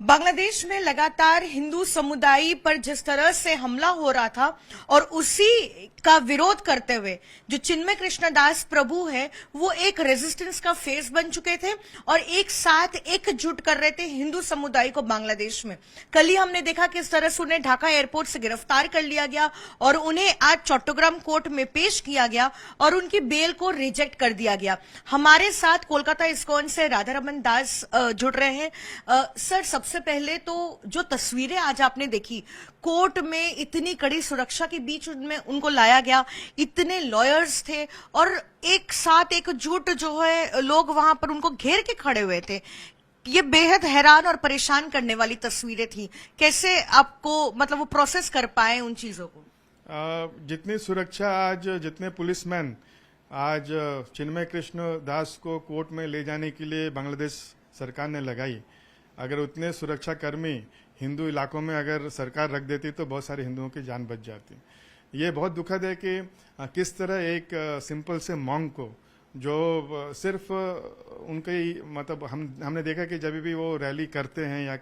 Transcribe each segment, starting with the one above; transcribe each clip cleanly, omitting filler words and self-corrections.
बांग्लादेश में लगातार हिंदू समुदाय पर जिस तरह से हमला हो रहा था और उसी का विरोध करते हुए जो चिन्मय कृष्णदास प्रभु है वो एक रेजिस्टेंस का फेस बन चुके थे और एक साथ एकजुट कर रहे थे हिंदू समुदाय को बांग्लादेश में। कल ही हमने देखा किस तरह से उन्हें ढाका एयरपोर्ट से गिरफ्तार कर लिया गया और उन्हें आज चट्टग्राम कोर्ट में पेश किया गया और उनकी बेल को रिजेक्ट कर दिया गया। हमारे साथ कोलकाता इस्कॉन से राधारमन दास जुड़ रहे हैं। सर, सबसे पहले तो जो तस्वीरें आज आपने देखी, कोर्ट में इतनी कड़ी सुरक्षा के बीच उनमें उनको लाया गया, इतने लॉयर्स थे और एक साथ एकजुट जो है लोग वहां पर उनको घेर के खड़े हुए थे। ये बेहद हैरान और परेशान करने वाली तस्वीरें थी। कैसे आपको मतलब वो प्रोसेस कर पाए उन चीजों को? जितनी सुरक्षा आज जितने पुलिसमैन आज चिन्मय कृष्ण दास को कोर्ट में ले जाने के लिए बांग्लादेश सरकार ने लगाई, अगर उतने सुरक्षा कर्मी हिंदू इलाकों में अगर सरकार रख देती तो बहुत सारे हिंदुओं की जान बच जाती। ये बहुत दुखद है कि किस तरह एक सिंपल से मॉन्ग को जो सिर्फ उनके मतलब हमने देखा कि जब भी वो रैली करते हैं या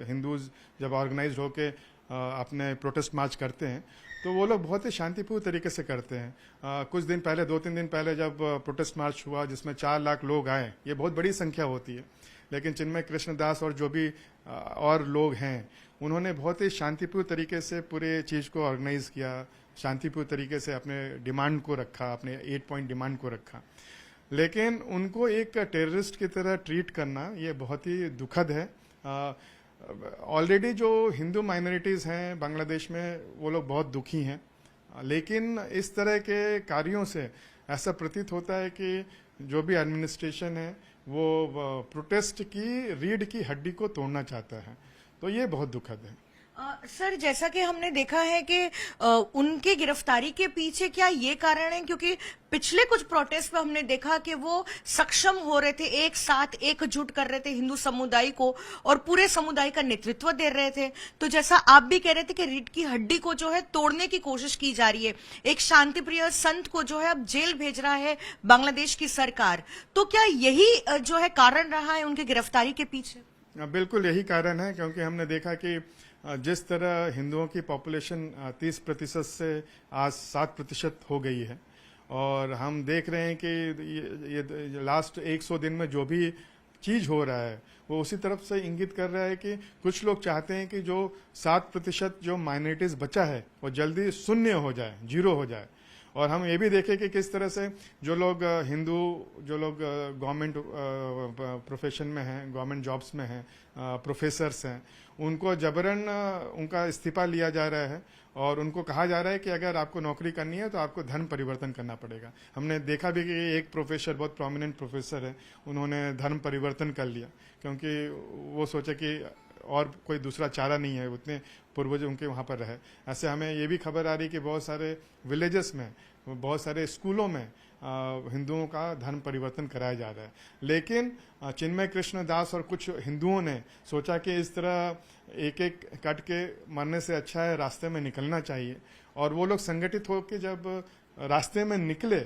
हिंदूज जब ऑर्गेनाइज होके अपने प्रोटेस्ट मार्च करते हैं तो वो लोग बहुत ही शांतिपूर्ण तरीके से करते हैं। कुछ दिन पहले 2-3 दिन पहले जब प्रोटेस्ट मार्च हुआ जिसमें 4 लाख लोग आए, ये बहुत बड़ी संख्या होती है, लेकिन चिन्मय कृष्णदास और जो भी और लोग हैं उन्होंने बहुत ही शांतिपूर्ण तरीके से पूरे चीज़ को ऑर्गेनाइज किया, शांतिपूर्ण तरीके से अपने डिमांड को रखा, अपने 8 पॉइंट डिमांड को रखा। लेकिन उनको एक टेररिस्ट की तरह ट्रीट करना ये बहुत ही दुखद है। ऑलरेडी जो हिंदू माइनॉरिटीज़ हैं बांग्लादेश में वो लोग बहुत दुखी हैं, लेकिन इस तरह के कार्यों से ऐसा प्रतीत होता है कि जो भी एडमिनिस्ट्रेशन है वो प्रोटेस्ट की रीढ़ की हड्डी को तोड़ना चाहता है, तो ये बहुत दुखद है। सर, जैसा कि हमने देखा है कि उनके गिरफ्तारी के पीछे क्या ये कारण है क्योंकि पिछले कुछ प्रोटेस्ट में हमने देखा कि वो सक्षम हो रहे थे, एक साथ एकजुट कर रहे थे हिंदू समुदाय को और पूरे समुदाय का नेतृत्व दे रहे थे। तो जैसा आप भी कह रहे थे कि रीढ़ की हड्डी को जो है तोड़ने की कोशिश की जा रही है, एक शांतिप्रिय संत को जो है अब जेल भेज रहा है बांग्लादेश की सरकार, तो क्या यही जो है कारण रहा है उनकी गिरफ्तारी के पीछे? बिल्कुल यही कारण है, क्योंकि हमने देखा कि जिस तरह हिंदुओं की पॉपुलेशन 30% से आज 7% हो गई है और हम देख रहे हैं कि ये लास्ट 100 दिन में जो भी चीज़ हो रहा है वो उसी तरफ से इंगित कर रहा है कि कुछ लोग चाहते हैं कि जो 7% जो माइनॉरिटीज़ बचा है वो जल्दी शून्य हो जाए, 0 हो जाए। और हम ये भी देखें कि किस तरह से जो लोग हिंदू जो लोग गवर्नमेंट प्रोफेशन में हैं, गवर्नमेंट जॉब्स में हैं, प्रोफेसर्स हैं, उनको जबरन उनका इस्तीफा लिया जा रहा है और उनको कहा जा रहा है कि अगर आपको नौकरी करनी है तो आपको धर्म परिवर्तन करना पड़ेगा। हमने देखा भी कि एक प्रोफेसर, बहुत प्रोमिनेंट प्रोफेसर है, उन्होंने धर्म परिवर्तन कर लिया क्योंकि वो सोचे कि और कोई दूसरा चारा नहीं है, उतने पूर्वज उनके वहाँ पर रहे। ऐसे हमें ये भी खबर आ रही कि बहुत सारे विलेजेस में, बहुत सारे स्कूलों में हिंदुओं का धर्म परिवर्तन कराया जा रहा है। लेकिन चिन्मय कृष्ण दास और कुछ हिंदुओं ने सोचा कि इस तरह एक एक कट के मरने से अच्छा है रास्ते में निकलना चाहिए, और वो लोग संगठित होकर जब रास्ते में निकले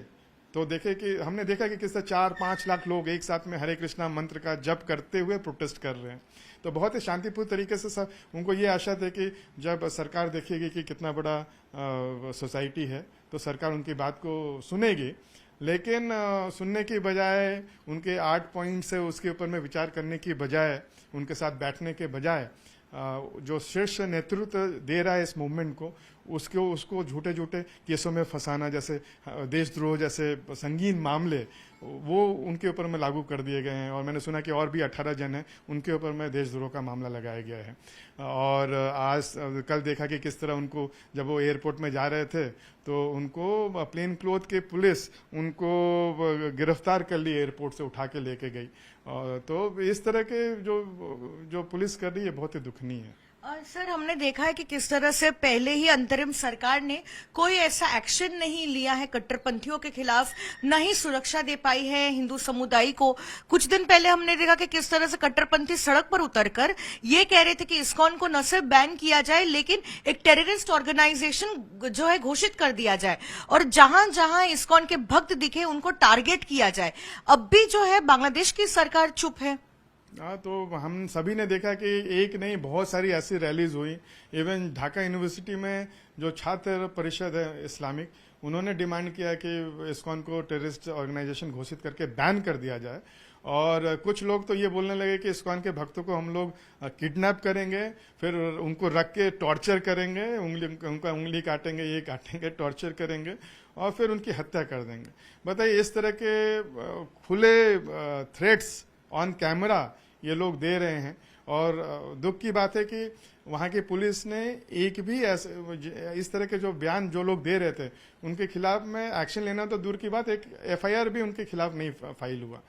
तो देखे कि हमने देखा कि किस तरह 4-5 लाख लोग एक साथ में हरे कृष्णा मंत्र का जप करते हुए प्रोटेस्ट कर रहे हैं। तो बहुत ही शांतिपूर्ण तरीके से सब उनको ये आशा थी कि जब सरकार देखेगी कि कितना बड़ा सोसाइटी है तो सरकार उनकी बात को सुनेगी। लेकिन सुनने की बजाय उनके 8 पॉइंट से उसके ऊपर में विचार करने की बजाय, उनके साथ बैठने के बजाय जो शीर्ष नेतृत्व दे रहा है इस मूवमेंट को, उसको झूठे झूठे केसों में फंसाना, जैसे देशद्रोह जैसे संगीन मामले वो उनके ऊपर में लागू कर दिए गए हैं। और मैंने सुना कि और भी 18 जन हैं उनके ऊपर में देशद्रोह का मामला लगाया गया है। और आज कल देखा कि किस तरह उनको जब वो एयरपोर्ट में जा रहे थे तो उनको प्लेन क्लोथ के पुलिस उनको गिरफ्तार कर ली, एयरपोर्ट से उठा के लेके गई। तो इस तरह के जो पुलिस कर रही है बहुत ही दुखनीय है। सर, हमने देखा है कि किस तरह से पहले ही अंतरिम सरकार ने कोई ऐसा एक्शन नहीं लिया है कट्टरपंथियों के खिलाफ, न ही सुरक्षा दे पाई है हिंदू समुदाय को। कुछ दिन पहले हमने देखा कि किस तरह से कट्टरपंथी सड़क पर उतरकर ये कह रहे थे कि इस्कॉन को न सिर्फ बैन किया जाए लेकिन एक टेररिस्ट ऑर्गेनाइजेशन जो है घोषित कर दिया जाए और जहां जहां इस्कॉन के भक्त दिखे उनको टारगेट किया जाए। अब भी जो है बांग्लादेश की सरकार चुप है। हाँ, तो हम सभी ने देखा कि एक नहीं बहुत सारी ऐसी रैलीज हुई। इवन ढाका यूनिवर्सिटी में जो छात्र परिषद है इस्लामिक, उन्होंने डिमांड किया कि इस्कॉन को टेररिस्ट ऑर्गेनाइजेशन घोषित करके बैन कर दिया जाए। और कुछ लोग तो ये बोलने लगे कि इस्कॉन के भक्तों को हम लोग किडनैप करेंगे, फिर उनको रख के टॉर्चर करेंगे, उनका उंगली काटेंगे, ये काटेंगे, टॉर्चर करेंगे और फिर उनकी हत्या कर देंगे। बताइए, इस तरह के खुले थ्रेट्स ऑन कैमरा ये लोग दे रहे हैं। और दुख की बात है कि वहां की पुलिस ने एक भी ऐसे इस तरह के जो बयान जो लोग दे रहे थे उनके खिलाफ में एक्शन लेना तो दूर की बात, एक एफआईआर भी उनके खिलाफ नहीं फाइल हुआ।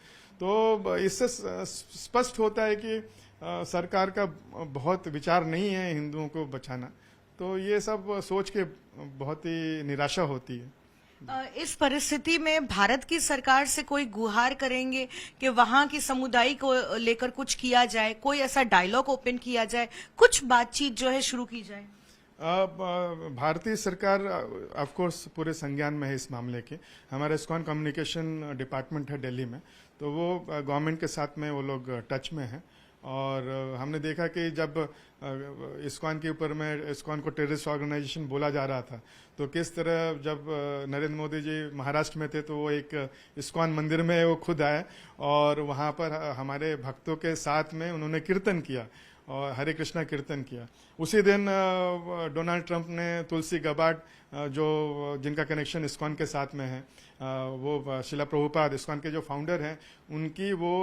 तो इससे स्पष्ट होता है कि सरकार का बहुत विचार नहीं है हिंदुओं को बचाना। तो ये सब सोच के बहुत ही निराशा होती है। इस परिस्थिति में भारत की सरकार से कोई गुहार करेंगे कि वहां की समुदाय को लेकर कुछ किया जाए, कोई ऐसा डायलॉग ओपन किया जाए, कुछ बातचीत जो है शुरू की जाए? भारतीय सरकार ऑफ कोर्स पूरे संज्ञान में है इस मामले के। हमारा इस्कॉन कम्युनिकेशन डिपार्टमेंट है दिल्ली में, तो वो गवर्नमेंट के साथ में वो लोग टच में है। और हमने देखा कि जब इस्कॉन के ऊपर में इस्कॉन को टेररिस्ट ऑर्गेनाइजेशन बोला जा रहा था, तो किस तरह जब नरेंद्र मोदी जी महाराष्ट्र में थे तो वो एक इस्कॉन मंदिर में वो खुद आए और वहाँ पर हमारे भक्तों के साथ में उन्होंने कीर्तन किया और हरे कृष्णा कीर्तन किया। उसी दिन डोनाल्ड ट्रंप ने तुलसी गबार्ड, जो जिनका कनेक्शन इस्कॉन के साथ में है, वो शिला प्रभुपाद इस्कॉन के जो फाउंडर हैं, उनकी वो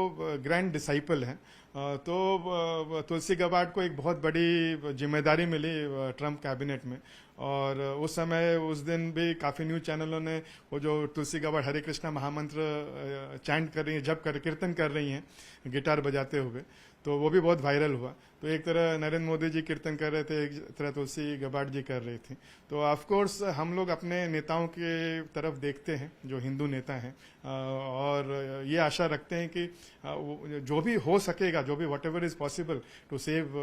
ग्रैंड डिसाइपल हैं। तो तुलसी गबार्ड को एक बहुत बड़ी जिम्मेदारी मिली ट्रंप कैबिनेट में। और उस समय उस दिन भी काफ़ी न्यूज़ चैनलों ने वो जो तुलसी गबार्ड हरे कृष्णा महामंत्र चैंट कर रही हैं, जब कर कीर्तन कर रही हैं गिटार बजाते हुए, तो वो भी बहुत वायरल हुआ। तो एक तरह नरेंद्र मोदी जी कीर्तन कर रहे थे, एक तरह तुलसी गबार्ड जी कर रही थी। तो ऑफ कोर्स हम लोग अपने नेताओं के तरफ देखते हैं जो हिंदू नेता हैं, और ये आशा रखते हैं कि जो भी हो सकेगा, जो भी whatever is possible to save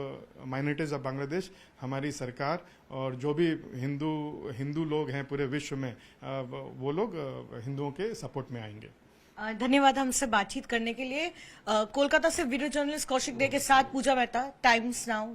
minorities of Bangladesh, हमारी सरकार और जो भी हिंदू लोग हैं पूरे विश्व में, वो लोग हिंदुओं के सपोर्ट में आएंगे। धन्यवाद हमसे बातचीत करने के लिए। कोलकाता से वीडियो जर्नलिस्ट कौशिक दे के साथ पूजा मेहता, टाइम्स नाउ।